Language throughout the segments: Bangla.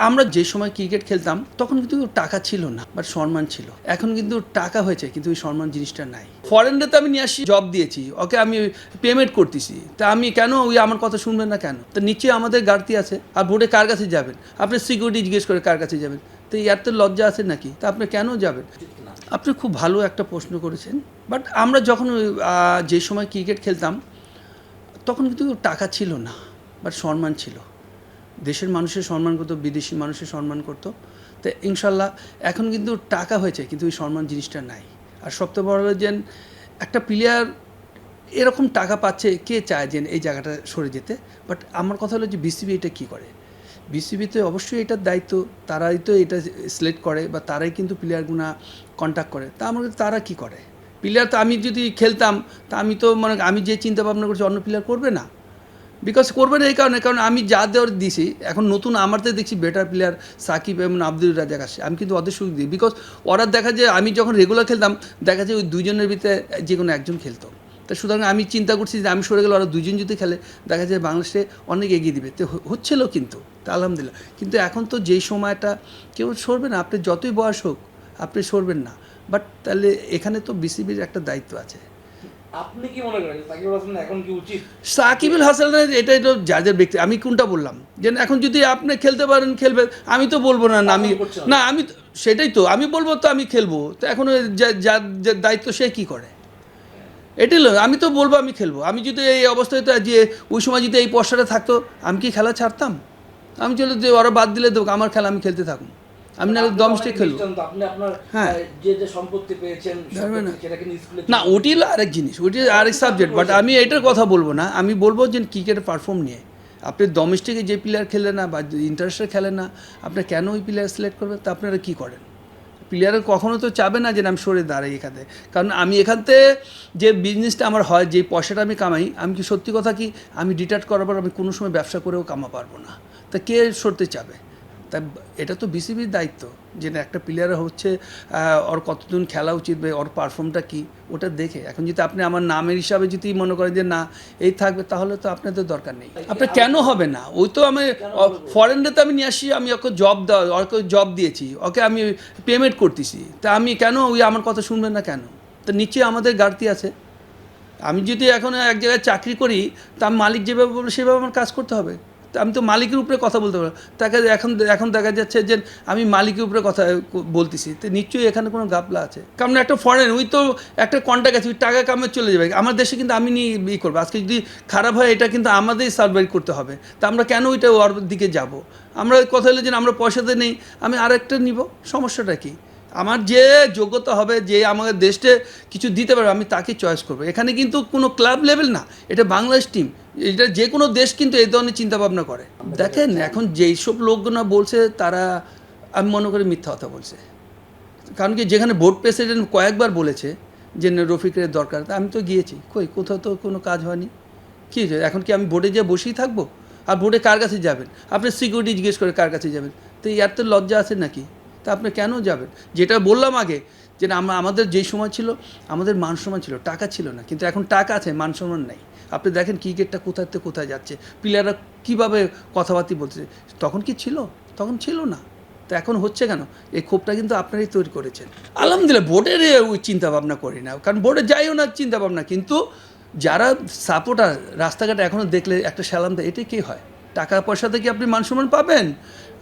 আমরা যে সময় ক্রিকেট খেলতাম তখন কিন্তু টাকা ছিল না, বাট সম্মান ছিল। এখন কিন্তু টাকা হয়েছে, কিন্তু ওই সম্মান জিনিসটা নাই। ফরেনরে তো আমি নিয়ে আসি, জব দিয়েছি, ওকে আমি পেমেন্ট করতেছি, তা আমি কেন ওই আমার কথা শুনবেন না কেন? তো নিচে আমাদের গাড়তি আছে, আর ভোটে কার কাছে যাবেন? আপনি সিকিউরিটি জিজ্ঞেস করে কার কাছে যাবেন? তো ইয়ার তো লজ্জা আছে নাকি? তা আপনি কেন যাবেন? আপনি খুব ভালো একটা প্রশ্ন করেছেন। বাট আমরা যখন যে সময় ক্রিকেট খেলতাম তখন কিন্তু টাকা ছিল না, বাট সম্মান ছিল। দেশের মানুষের সম্মান করতো, বিদেশি মানুষের সম্মান করতো। তো ইনশাল্লাহ এখন কিন্তু টাকা হয়েছে, কিন্তু ওই সম্মান জিনিসটা নাই। আর সবচেয়ে বড় হলো যে একটা প্লেয়ার এরকম টাকা পাচ্ছে, কে চায় যে এই জায়গাটা সরে যেতে? বাট আমার কথা হলো যে বিসিবি এটা কী করে? বিসিবিতে অবশ্যই এটার দায়িত্ব, তারাই তো এটা সিলেক্ট করে বা তারাই কিন্তু প্লেয়ারগুলো কন্ট্যাক্ট করে। তা আমার তারা কি করে? প্লেয়ার তো আমি যদি খেলতাম, তা আমি তো মানে আমি যে চিন্তা ভাবনা করছি অন্য প্লেয়ার করবে না, বিকজ করবে না এই কারণে, কারণ আমি যা দেওয়ার দিছি এখন নতুন আমারতে দেখছি বেটার প্লেয়ার সাকিব এবং আব্দুল রাজাক আসে, আমি কিন্তু ওদের সুযোগ দিই। বিকজ ওরা দেখা যায় আমি যখন রেগুলার খেলতাম দেখা যায় ওই দুজনের ভিতরে যে কোনো একজন খেলতো। তা সুতরাং আমি চিন্তা করছি যে আমি সরে গেলে ওরা দুজন যদি খেলে দেখা যায় বাংলাদেশে অনেক এগিয়ে দিবে। তো হচ্ছিল কিন্তু, তা আলহামদুলিল্লাহ। কিন্তু এখন তো যেই সময়টা কেউ সরবে না, আপনি যতই বয়স হোক আপনি সরবেন না। বাট তাহলে এখানে তো বিসিবির একটা দায়িত্ব আছে। আপনি কি মনে করেন সাকিব আল হাসান এখন কি উচিত? সাকিব আল হাসানের এটা তো যাদের ব্যক্তি, আমি কোনটা বললাম যে এখন যদি আপনি খেলতে পারেন খেলবেন, আমি তো বলবো না না আমি না আমি সেটাই তো আমি বলবো, তো আমি খেলবো। তো এখন যার দায়িত্ব সে কি করে এটাই হলো, আমি তো বলবো আমি খেলবো। আমি যদি এই অবস্থায় তো যে ওই সময় যদি এই পয়সাটা থাকতো আমি কি খেলা ছাড়তাম? আমি চলে যে ওরা বাদ দিলে দেবো, আমার খেলা আমি খেলতে থাকুন, আমি না ডোমেস্টিক খেলবো। আপনি আপনার হ্যাঁ, যে সম্পত্তি পেয়েছেন সেটাকে স্কুলে না ওটি হলো আরেক জিনিস, ওটি আরেক সাবজেক্ট। বাট আমি এটার কথা বলবো না, আমি বলবো যে ক্রিকেটের পারফর্ম নিয়ে আপনি ডোমেস্টিকে যে প্লেয়ার খেলে না বা ইন্টারন্যাশনাল খেলে না, আপনি কেন ওই প্লেয়ার সিলেক্ট করবেন? তা আপনারা কী করেন? প্লেয়ারের কখনো তো চাবে না যে আমি সরে দাঁড়াই এখানে, কারণ আমি এখান থেকে যে বিজনেসটা আমার হয়, যে পয়সাটা আমি কামাই, আমি কি সত্যি কথা কি আমি রিটায়ার করার পর আমি কোনো সময় ব্যবসা করেও কামা পারবো না। তা কে সরতে চাবে? তাই এটা তো বিসিবির দায়িত্ব যে একটা প্লেয়ার হচ্ছে ওর কতদিন খেলা উচিত বা ওর পারফর্মটা কী ওটা দেখে। এখন যদি আপনি আমার নামের হিসাবে যদি মনে করেন যে না এই থাকবে, তাহলে তো আপনাদের দরকার নেই। আপনার কেন হবে না? ওই তো আমি ফরেনরে তো আমি নিয়ে আসি, আমি ওকে জব দিয়েছি, ওকে আমি পেমেন্ট করতেছি, তা আমি কেন ওই আমার কথা শুনবেন না কেন? তো নিচে আমাদের গাড়তি আছে। আমি যদি এখন এক জায়গায় চাকরি করি, তা মালিক যেভাবে বলবে সেভাবে আমার কাজ করতে হবে। তা আমি তো মালিকের উপরে কথা বলতে পারবো। তাকে এখন দেখা যাচ্ছে যে আমি মালিকের উপরে কথা বলতেছি, তো নিশ্চয়ই এখানে কোনো গাপলা আছে। কারণ একটা ফরেন ওই তো একটা কন্ট্যাক্ট আছে, ওই টাকা কামে চলে যাবে। আমার দেশে কিন্তু আমি নিয়ে করবো, আজকে যদি খারাপ হয় এটা কিন্তু আমাদেরই সার্ভাইভ করতে হবে। তা আমরা কেন ওইটা ওর দিকে যাব? আমরা কথা হলো যে আমরা পয়সাতে নেই, আমি আরেকটা নিব, সমস্যাটা কী? আমার যে যোগ্যতা হবে, যে আমাদের দেশে কিছু দিতে পারবে, আমি তাকে চয়েস করবো। এখানে কিন্তু কোনো ক্লাব লেভেল না, এটা বাংলাদেশ টিম। এটা যে কোনো দেশ কিন্তু এই ধরনের চিন্তাভাবনা করে। দেখেন এখন যেই সব লোকগুলো বলছে তারা আমি মনে করি মিথ্যা কথা বলছে। কারণ কি যেখানে বোর্ড প্রেসিডেন্ট কয়েকবার বলেছে যে রফিকের দরকার, তা আমি তো গিয়েছি, কোথাও তো কোনো কাজ হয়নি। কী এখন কি আমি বোর্ডে যেয়ে বসেই থাকবো? আর বোর্ডে কার কাছে যাবেন? আপনি সিকিউরিটি জিজ্ঞেস করে কার কাছে যাবেন? তো ইয়ার তো লজ্জা আছে নাকি? তা আপনি কেন যাবেন? যেটা বললাম আগে যে আমাদের যেই সময় ছিল আমাদের মান সম্মান ছিল, টাকা ছিল না। কিন্তু এখন টাকা আছে, মান সম্মান নেই। আপনি দেখেন ক্রিকেটটা কোথার থেকে কোথায় যাচ্ছে, প্লেয়াররা কীভাবে কথাবার্তা বলছে। তখন কি ছিল? তখন ছিল না। তো এখন হচ্ছে কেন? এই ক্ষোভটা কিন্তু আপনারাই তৈরি করেছেন। আলহামদুলিল্লাহ বোর্ডের ওই চিন্তাভাবনা করি না, কারণ বোর্ডে যাইও না চিন্তাভাবনা। কিন্তু যারা সাপোর্টার রাস্তাঘাটে এখনও দেখলে একটা সালাম দেয়, এটাই কী হয়? টাকা পয়সা থেকে আপনি মান সম্মান পাবেন?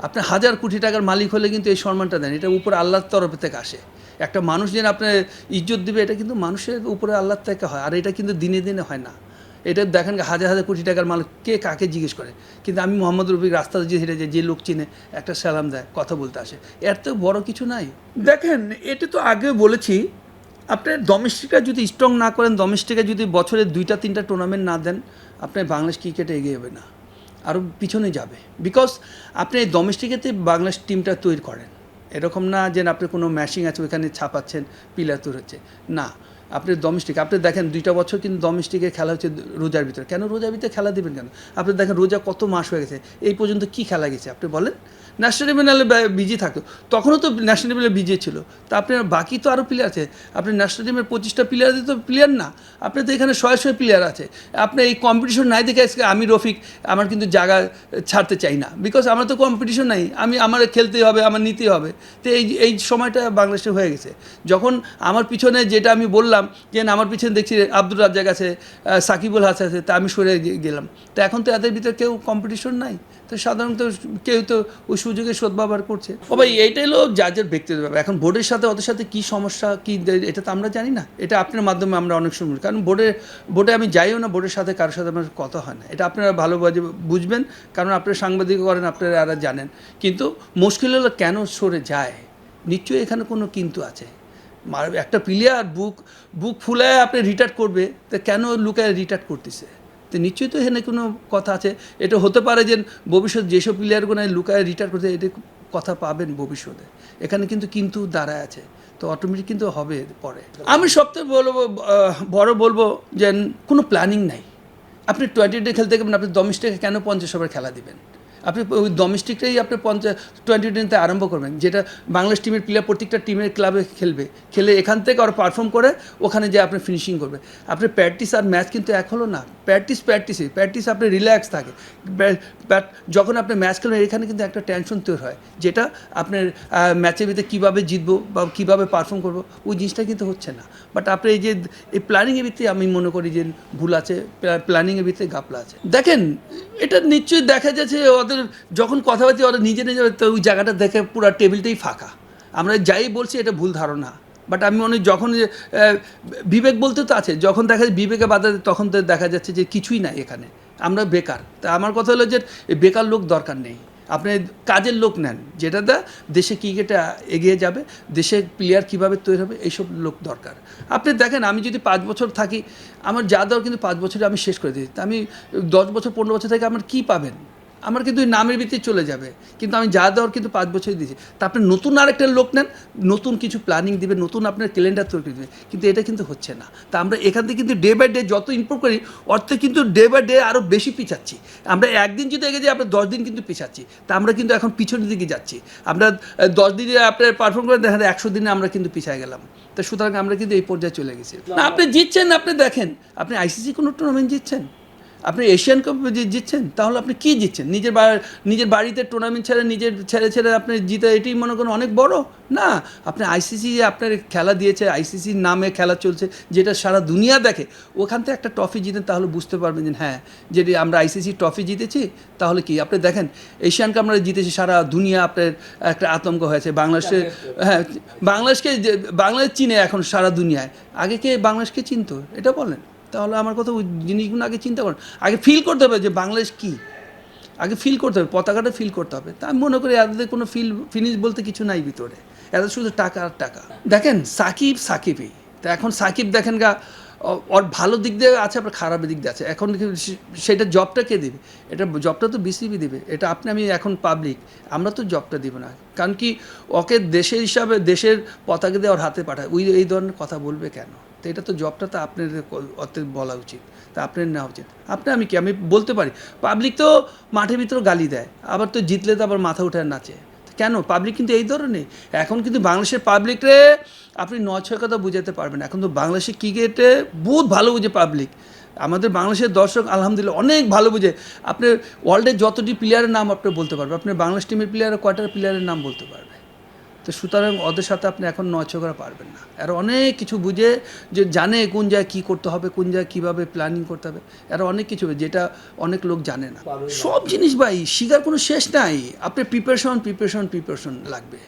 আপনি 1000 কোটি টাকার মালিক হলে কিন্তু এই সম্মানটা দেন, এটা উপরে আল্লাহর তরফ থেকে আসে। একটা মানুষ যেন আপনার ইজ্জত দিবে, এটা কিন্তু মানুষের উপরে আল্লাহর থেকে হয়। আর এটা কিন্তু দিনে দিনে হয় না। এটা দেখেন 1000 কোটি টাকার মালিক কে কাকে জিজ্ঞেস করে? কিন্তু আমি মোহাম্মদ রফিক রাস্তাতে যে হেঁটে যায়, যে লোক চিনে একটা সালাম দেয়, কথা বলতে আসে, এর তো বড় কিছু নাই। দেখেন এটা তো আগে বলেছি, আপনার ডোমেস্টিকটা যদি স্ট্রং না করেন, ডোমেস্টিকে যদি বছরে 2-3টা টুর্নামেন্ট না দেন, আপনার বাংলাদেশ ক্রিকেটে এগিয়ে যাবে না, আরও পিছনে যাবে। বিকজ আপনি এই ডোমেস্টিকেতে বাংলাদেশ টিমটা তৈরি করেন, এরকম না যে আপনি কোনো ম্যাশিং আছে ওইখানে ছাপাচ্ছেন প্লেয়ার তৈরি হচ্ছে না। আপনি ডোমেস্টিক আপনি দেখেন 2টা বছর কিন্তু ডোমেস্টিকে খেলা হচ্ছে রোজার ভিতরে। কেন রোজার ভিতরে খেলা দেবেন কেন? আপনি দেখেন রোজা কত মাস হয়ে গেছে, এই পর্যন্ত কি খেলা গেছে আপনি বলেন? ন্যাশনাল টিমে নাহলে বিজি থাকতো, তখনও তো ন্যাশনাল টিমে বিজি ছিল। তা আপনার বাকি তো আরও প্লেয়ার আছে, আপনি ন্যাশনাল টিমের 25টা প্লেয়ার তো প্লেয়ার না, আপনি তো এখানে 100 প্লেয়ার আছে। আপনি এই কম্পিটিশন নাই দেখে আজকে আমি রফিক আমার কিন্তু জায়গা ছাড়তে চাই না, বিকজ আমার তো কম্পিটিশন নাই, আমার খেলতেই হবে, আমার নিতেই হবে। তো এই সময়টা বাংলাদেশে হয়ে গেছে, যখন আমার পিছনে যেটা আমি বললাম যে আমার পিছনে দেখছি আব্দুর রাজ্জাক আছে, সাকিবুল হাসান আছে, তা আমি সরে গেলাম। তো এখন তো এদের ভিতরে কেউ কম্পিটিশন নাই, তো সাধারণত কেউ তো ওই সুযোগে সদ্ব্যবহার করছে। ও ভাই এইটাই হলো জাজের ব্যক্তিগত ব্যাপার। এখন বোর্ডের সাথে ওদের সাথে কী সমস্যা কী এটা তো আমরা জানি না, এটা আপনার মাধ্যমে আমরা অনেক সময়, কারণ বোর্ডে আমি যাইও না, বোর্ডের সাথে কারোর সাথে আমার কথা হয় না, এটা আপনারা ভালোভাবে বুঝবেন, কারণ আপনারা সাংবাদিক করেন, আপনারা আর জানেন। কিন্তু মুশকিল হলো কেন সরে যায়, নিশ্চয়ই এখানে কোনো কিন্তু আছে। একটা প্লেয়ার বুক ফুলায় আপনি রিটায়ার করবে, তো কেন লুকায় রিটায়ার করতেছে, তো নিশ্চয়ই তো এখানে কোনো কথা আছে। এটা হতে পারে যে ভবিষ্যৎ যেসব প্লেয়ারগুলো লুকায় রিটায়ার করতে, এটা কথা পাবেন ভবিষ্যতে, এখানে কিন্তু দাঁড়ায় আছে, তো অটোমেটিক কিন্তু হবে পরে। আমি সবথেকে বলবো যে কোনো প্ল্যানিং নাই। আপনি 20 খেলতে গেলেন, আপনি ডোমেস্টিকে কেন 50 ওভার খেলা দিবেন? আপনি ওই ডোমেস্টিকটাই আপনি 20 আরম্ভ করবেন, যেটা বাংলাদেশ টিমের প্লেয়ার প্রত্যেকটা টিমের ক্লাবে খেলে এখান থেকে ওরা পারফর্ম করে ওখানে যে আপনি ফিনিশিং করবে। আপনি প্র্যাকটিস আর ম্যাচ কিন্তু এক হলো না, প্র্যাকটিস আপনি রিল্যাক্স থাকে। যখন আপনি ম্যাচ খেলবেন এখানে কিন্তু একটা টেনশন তৈরি হয়, যেটা আপনার ম্যাচের ভিতরে কীভাবে জিতবো বা কীভাবে পারফর্ম করবো, ওই জিনিসটা কিন্তু হচ্ছে না। বাট আপনি এই প্ল্যানিংয়ের ভিত্তিতে আমি মনে করি যে ভুল আছে, প্ল্যানিংয়ের ভিত্তিতে গাপলা আছে। দেখেন, এটা নিশ্চয়ই দেখা যাচ্ছে ওদের যখন কথাবার্তা ওরা নিজে তো ওই জায়গাটা দেখে পুরো টেবিলটাই ফাঁকা। আমরা যাই বলছি এটা ভুল ধারণা, বাট আমি মনে যখন বিবেক বলতে তো আছে, যখন দেখা যায় বিবেকে বাধা তখন তো দেখা যাচ্ছে যে কিছুই নাই এখানে, আমরা বেকার। তা আমার কথা হলো যে বেকার লোক দরকার নেই, আপনি কাজের লোক নেন, যেটা দেশে ক্রিকেটে এগিয়ে যাবে, দেশে প্লেয়ার কীভাবে তৈরি হবে, এইসব লোক দরকার। আপনি দেখেন, আমি যদি 5 বছর থাকি, আমার যা দেওয়ার কিন্তু 5 বছরে আমি শেষ করে দিই, তা আমি 10 বছর 15 বছর থেকে আমার কী পাবেন? আমার কিন্তু ওই নামের ভিত্তিতে চলে যাবে, কিন্তু আমি যা দেওয়ার কিন্তু 5 বছরই দিয়েছি। তা আপনি নতুন আরেকটা লোক নেন, নতুন কিছু প্ল্যানিং দেবে, নতুন আপনার ক্যালেন্ডার তৈরি দেবে, কিন্তু এটা কিন্তু হচ্ছে না। তা আমরা এখান থেকে কিন্তু ডে বাই ডে যত ইমপ্রুভ করি, অর্থে কিন্তু ডে বাই ডে আরও বেশি পিছাচ্ছি। আমরা একদিন যদি এগিয়ে যাই, আমরা 10 দিন কিন্তু পিছাচ্ছি। তা আমরা কিন্তু এখন পিছনের দিকে যাচ্ছি। আমরা 10 দিনে আপনার পারফর্ম করে দেখা যায় 100 দিনে আমরা কিন্তু পিছিয়ে গেলাম। তো সুতরাং আমরা কিন্তু এই পর্যায়ে চলে গেছি। না, আপনি জিতছেন, আপনি দেখেন, আপনি আইসিসি কোনো টুর্নামেন্ট জিতছেন, আপনি এশিয়ান কাপ জিতছেন, তাহলে আপনি কী জিতছেন? নিজের বাড়িতে টুর্নামেন্ট ছেড়ে আপনি জিতে এটি মনে করেন অনেক বড় না। আপনি আইসিসি আপনার খেলা দিয়েছে, আইসিসির নামে খেলা চলছে, যেটা সারা দুনিয়া দেখে, ওখান থেকে একটা ট্রফি জিতেন, তাহলে বুঝতে পারবেন যে হ্যাঁ, যদি আমরা আইসিসি ট্রফি জিতেছি, তাহলে কি আপনি দেখেন এশিয়ান কাপ আমরা জিতেছি, সারা দুনিয়া আপনার একটা আতঙ্ক হয়েছে। বাংলাদেশ চিনে এখন সারা দুনিয়ায়, আগে কে বাংলাদেশকে চিনতো এটা বলেন? তাহলে আমার কথা ওই জিনিসগুলো আগে চিন্তা করেন, আগে ফিল করতে হবে যে বাংলাদেশ কী, আগে ফিল করতে হবে, পতাকাটা ফিল করতে হবে। তা আমি মনে করি এদের কোনো ফিনিশ বলতে কিছু নাই ভিতরে, এদের শুধু টাকা আর টাকা। দেখেন সাকিবই, তা এখন সাকিব দেখেন ওর ভালো দিক দিয়ে আছে, আপনার খারাপ দিক দিয়ে আছে। এখন সেটা জবটা কে দেবে? এটা জবটা তো বিসিবি দেবে, এটা আমি এখন পাবলিক, আমরা তো জবটা দিব না। কারণ কি ওকে দেশের হিসাবে দেশের পতাকা দিয়ে ওর হাতে পাঠায়, এই ধরনের কথা বলবে কেন? তো এটা তো জবটা তো আপনার বলা উচিত, তা আপনার নেওয়া উচিত। আমি বলতে পারি, পাবলিক তো মাঠের ভিতরে গালি দেয়, আবার তো জিতলে তো আবার মাথা উঠে নাচে, কেন? পাবলিক কিন্তু এই ধরনের। এখন কিন্তু বাংলাদেশের পাবলিকরে আপনি 9-6 কথা বুঝাতে পারবেন। এখন তো বাংলাদেশের ক্রিকেটে বহুত ভালো বুঝে পাবলিক, আমাদের বাংলাদেশের দর্শক আলহামদুলিল্লাহ অনেক ভালো বুঝে। আপনি ওয়ার্ল্ডের যতটি প্লেয়ারের নাম আপনি বলতে পারবেন, আপনি বাংলাদেশ টিমের কয়টা প্লেয়ারের নাম বলতে পারবে। তো সুতরাং ওদের সাথে আপনি এখন 9-6 করা পারবেন না। এরা অনেক কিছু বুঝে, যে জানে কোন জায়গায় কী করতে হবে, কোন জায়গায় কীভাবে প্ল্যানিং করতে হবে, এরা অনেক কিছু যেটা অনেক লোক জানে না। সব জিনিস ভাই শিখার কোনো শেষ নাই। আপনি প্রিপারেশন লাগবে,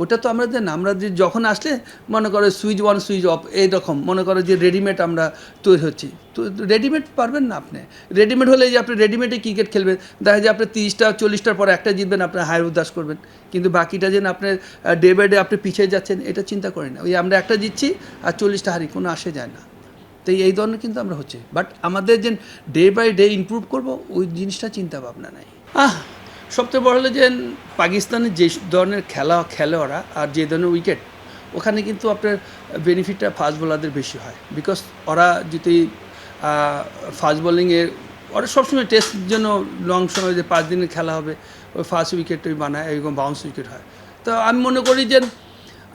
ওটা তো আমরা দেন। আমরা যে যখন আসলে মনে করো সুইচ অন সুইচ অফ এইরকম মনে করো যে রেডিমেড আমরা তৈরি হচ্ছি, তো রেডিমেড পারবেন না আপনি। রেডিমেড হলে যে আপনি রেডিমেডে ক্রিকেট খেলবেন, দেখা যায় আপনি 30টা 40টার পর একটা জিতবেন, আপনার হায়ার উদ্দাস করবেন, কিন্তু বাকিটা যেন আপনার ডে বাই ডে আপনি পিছিয়ে যাচ্ছেন, এটা চিন্তা করেন না। ওই আমরা একটা জিতছি আর 40টা হারি, কোনো আসে যায় না। তো এই ধরনের কিন্তু আমরা হচ্ছে, বাট আমাদের যে ডে বাই ডে ইমপ্রুভ করবো, ওই জিনিসটা চিন্তা ভাবনা নাই। সবচেয়ে বড় হলো যে পাকিস্তানের যে ধরনের খেলে ওরা, আর যে ধরনের উইকেট, ওখানে কিন্তু আপনার বেনিফিটটা ফাস্ট বোলারদের বেশি হয়, বিকজ ওরা যদি ফাস্ট বোলিংয়ে ওরা সবসময় টেস্টের জন্য লং সময় যে 5 দিনের খেলা হবে ওই ফার্স্ট উইকেট ওই বানায় এরকম বাউন্স উইকেট হয়। তো আমি মনে করি যে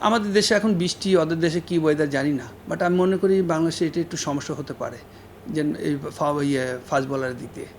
আমাদের দেশে এখন বৃষ্টি, ওদের দেশে কী ওয়েদার জানি না, বাট আমি মনে করি বাংলাদেশে এটা একটু সমস্যা হতে পারে যে এই ফাস্ট বলারের দিক দিয়ে।